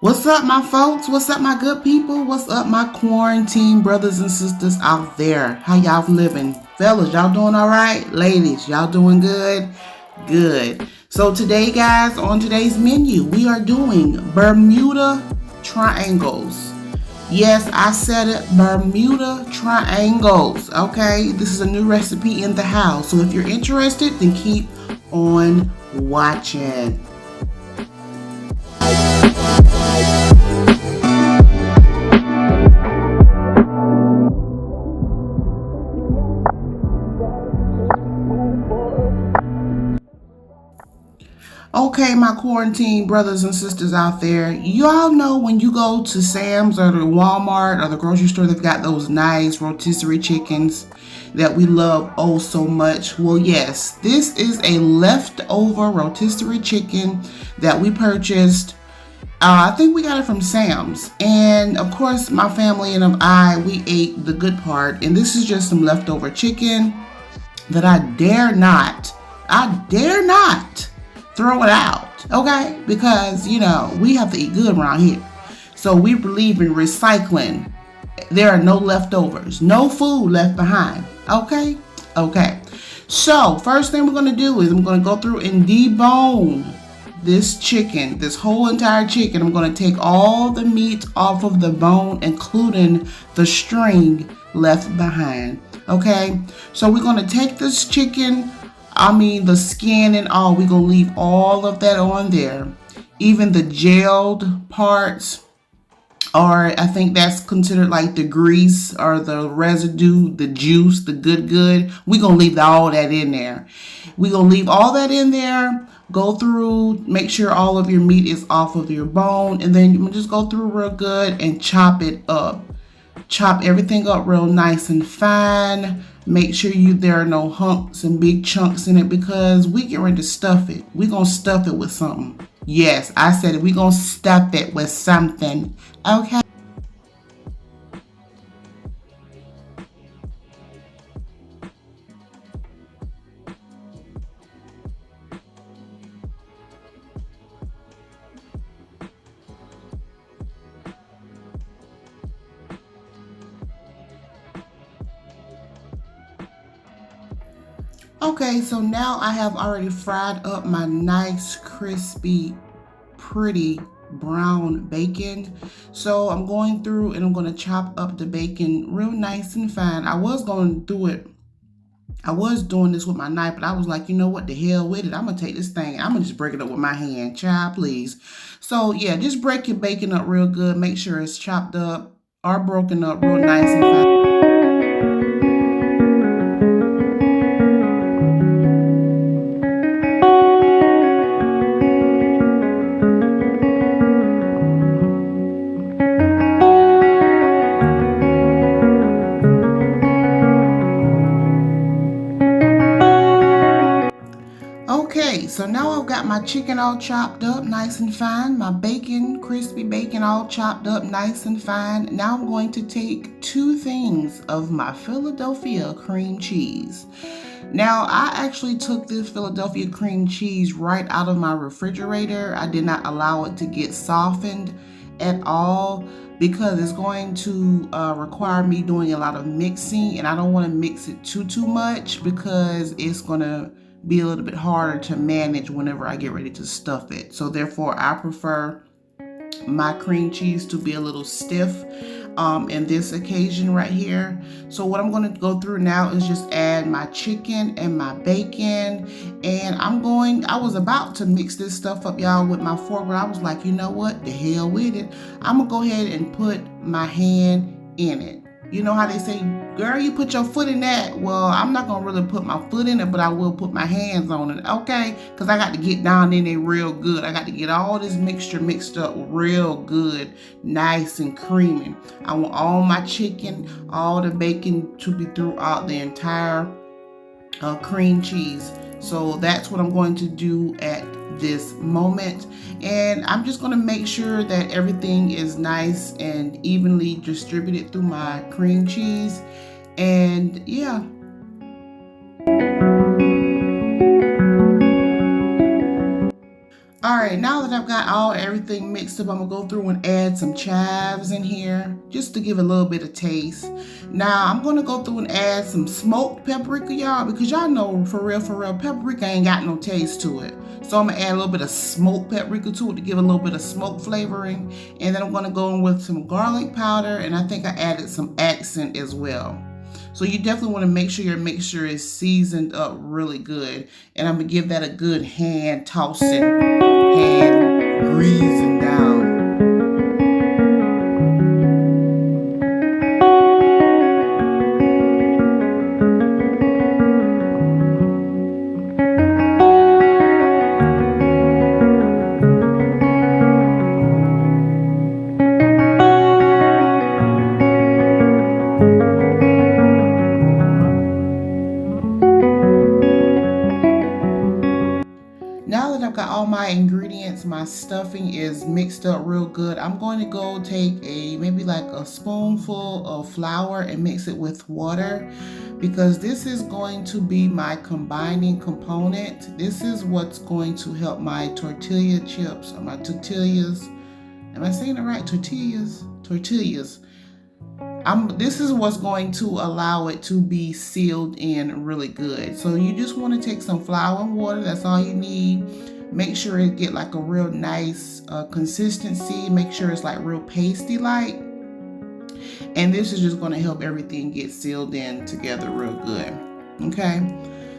What's up, my folks? What's up, my good people? What's up, my quarantine brothers and sisters out there? How y'all living? Fellas, y'all doing all right? Ladies, y'all doing good? Good. So today, guys, on today's menu, we are doing Bermuda triangles. Yes, I said it, Bermuda triangles. Okay, this is a new recipe in the house. So if you're interested, then keep on watching. Okay, my quarantine brothers and sisters out there, y'all know when you go to Sam's or the Walmart or the grocery store, they've got those nice rotisserie chickens that we love oh so much. Well, yes, this is a leftover rotisserie chicken that we purchased. I think we got it from Sam's. And of course, my family and we ate the good part. And this is just some leftover chicken that I dare not throw it out, okay? Because, we have to eat good around here. So we believe in recycling. There are no leftovers, no food left behind, okay? Okay. So first thing we're going to do is I'm going to go through and debone this chicken, this whole entire chicken. I'm going to take all the meat off of the bone, including the string left behind, okay? So we're going to take this chicken, the skin and all, we're going to leave all of that on there. Even the gelled parts, or I think that's considered like the grease or the residue, the juice, the good. We're going to leave all that in there. We're going to leave all that in there, go through, make sure all of your meat is off of your bone, and then you just go through real good and chop it up. Chop everything up real nice and fine. Make sure there are no humps and big chunks in it, because we get ready to stuff it. We're going to stuff it with something. Yes, I said it. We're going to stuff it with something. Okay. Okay, so now I have already fried up my nice, crispy, pretty brown bacon. So I'm going through and I'm going to chop up the bacon real nice and fine. I was doing this with my knife, but I was like, you know what, the hell with it. I'm going to take this thing, I'm going to just break it up with my hand. Child, please. So yeah, just break your bacon up real good. Make sure it's chopped up or broken up real nice and fine. Okay, so now I've got my chicken all chopped up nice and fine, my bacon, crispy bacon all chopped up nice and fine. Now I'm going to take 2 things of my Philadelphia cream cheese. Now, I actually took this Philadelphia cream cheese right out of my refrigerator. I did not allow it to get softened at all, because it's going to require me doing a lot of mixing, and I don't want to mix it too much, because it's going to be a little bit harder to manage whenever I get ready to stuff it. So therefore, I prefer my cream cheese to be a little stiff in this occasion right here. So what I'm going to go through now is just add my chicken and my bacon, and I was about to mix this stuff up, y'all, with my fork, but I was like, you know what, the hell with it. I'm gonna go ahead and put my hand in it. You know how they say, girl, you put your foot in that? Well, I'm not going to really put my foot in it, but I will put my hands on it, okay? Because I got to get down in there real good. I got to get all this mixture mixed up real good, nice and creamy. I want all my chicken, all the bacon to be throughout the entire cream cheese. So that's what I'm going to do at this moment, and I'm just going to make sure that everything is nice and evenly distributed through my cream cheese. And yeah, All right, now that I've got everything mixed up, I'm gonna go through and add some chives in here just to give a little bit of taste. Now I'm gonna go through and add some smoked paprika, y'all, because y'all know for real, paprika ain't got no taste to it. So I'm gonna add a little bit of smoked paprika to it to give a little bit of smoke flavoring. And then I'm gonna go in with some garlic powder, and I think I added some accent as well. So you definitely want to make sure your mixture is seasoned up really good. And I'm going to give that a good hand tossing, hand greasing down. Now that I've got all my ingredients, my stuffing is mixed up real good, I'm going to go take maybe like a spoonful of flour and mix it with water, because this is going to be my combining component. This is what's going to help my tortilla chips, or my tortillas. Am I saying it right? Tortillas? Tortillas. This is what's going to allow it to be sealed in really good. So you just want to take some flour and water. That's all you need. Make sure it get like a real nice consistency. Make sure it's like real pasty like. And this is just going to help everything get sealed in together real good. Okay.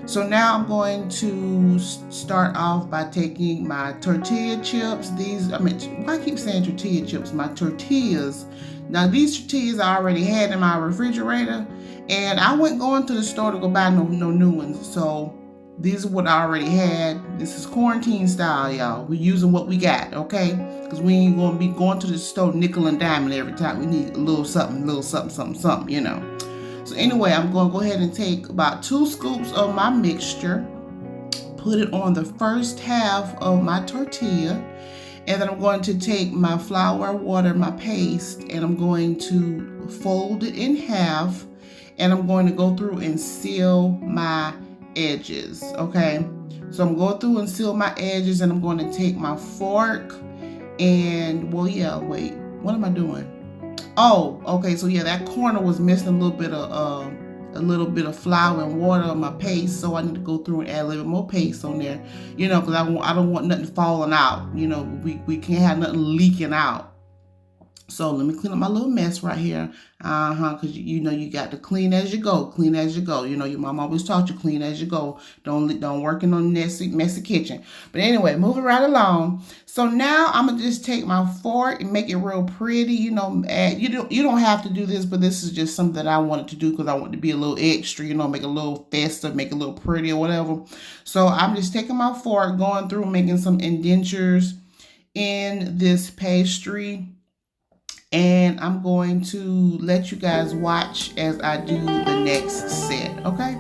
So now I'm going to start off by taking my tortilla chips. Why I keep saying tortilla chips? My tortillas. Now these tortillas I already had in my refrigerator, and I wasn't going to the store to go buy no new ones. So these are what I already had. This is quarantine style, y'all. We're using what we got, okay? Because we ain't going to be going to the store nickel and diamond every time. We need a little something, you know. So anyway, I'm going to go ahead and take about 2 scoops of my mixture, put it on the first half of my tortilla, and then I'm going to take my flour, water, my paste, and I'm going to fold it in half, and I'm going to go through and seal my edges, okay? So I'm going through and seal my edges, and I'm going to take my fork and, what am I doing? Oh, okay, so yeah, that corner was missing a little bit of flour and water on my paste, so I need to go through and add a little bit more paste on there, you know, because I don't want nothing falling out, you know, we can't have nothing leaking out. So let me clean up my little mess right here, because you know you got to clean as you go, You know, your mom always taught you clean as you go. Don't work in a messy kitchen. But anyway, moving right along. So now I'm gonna just take my fork and make it real pretty. You know, you don't have to do this, but this is just something that I wanted to do because I want to be a little extra. You know, make it a little festive, make it a little pretty or whatever. So I'm just taking my fork, going through, making some indentures in this pastry. And I'm going to let you guys watch as I do the next set, okay?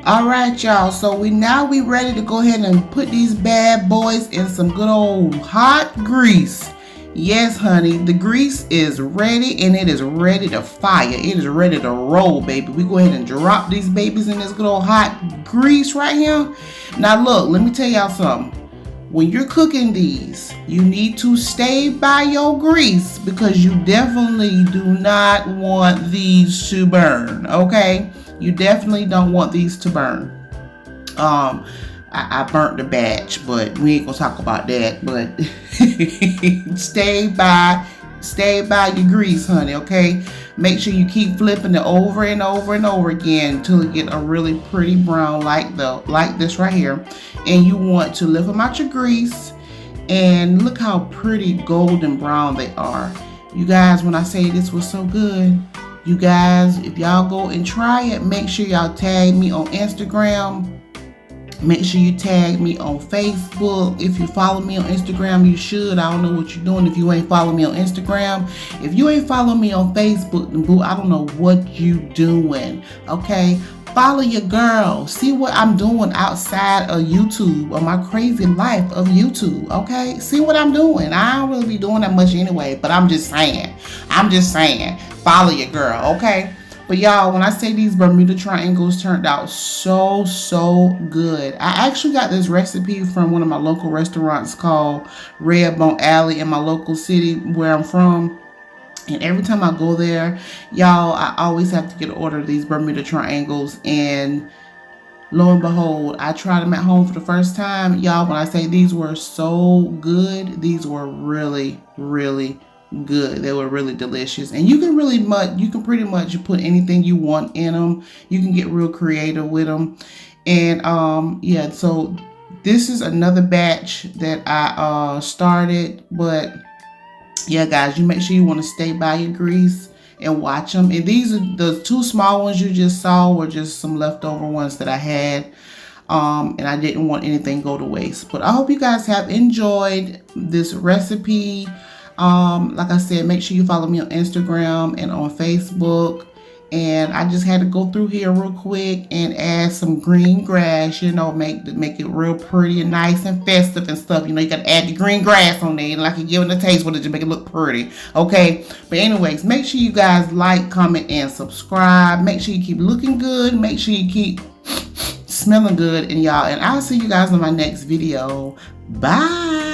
All right, y'all. So we ready to go ahead and put these bad boys in some good old hot grease. Yes, honey, the grease is ready and it is ready to fire. It is ready to roll, baby. We go ahead and drop these babies in this good old hot grease right here. Now look, let me tell y'all something. When you're cooking these, you need to stay by your grease because you definitely do not want these to burn, okay? You definitely don't want these to burn. I burnt the batch, but we ain't gonna talk about that. But stay by your grease, honey, okay? Make sure you keep flipping it over and over and over again until it get a really pretty brown like this right here. And you want to lift them out your grease and look how pretty golden brown they are. You guys, when I say this was so good, you guys, if y'all go and try it, make sure y'all tag me on Instagram. Make sure you tag me on Facebook. If you follow me on Instagram, you should. I don't know what you're doing if you ain't follow me on Instagram. If you ain't follow me on Facebook, then boo, I don't know what you doing. Okay? Follow your girl. See what I'm doing outside of YouTube or my crazy life of YouTube. Okay? See what I'm doing. I don't really be doing that much anyway, but I'm just saying. Follow your girl. Okay? But y'all, when I say these Bermuda triangles turned out so good. I actually got this recipe from one of my local restaurants called Red Bone Alley in my local city where I'm from. And every time I go there, y'all, I always have to get an order of these Bermuda triangles. And lo and behold, I tried them at home for the first time. Y'all, when I say these were so good, these were really good. They were really delicious, and you can pretty much put anything you want in them. You can get real creative with them. And yeah, so this is another batch that I started. But yeah, guys, you make sure you want to stay by your grease and watch them. And these are the two small ones you just saw were just some leftover ones that I had. And I didn't want anything go to waste. But I hope you guys have enjoyed this recipe. Like I said, make sure you follow me on Instagram and on Facebook. And I just had to go through here real quick and add some green grass, you know, make it real pretty and nice and festive and stuff. You know, you got to add the green grass on there, and like you give it a taste with it to make it look pretty. Okay. But anyways, make sure you guys like, comment, and subscribe. Make sure you keep looking good. Make sure you keep smelling good. And y'all, and I'll see you guys in my next video. Bye.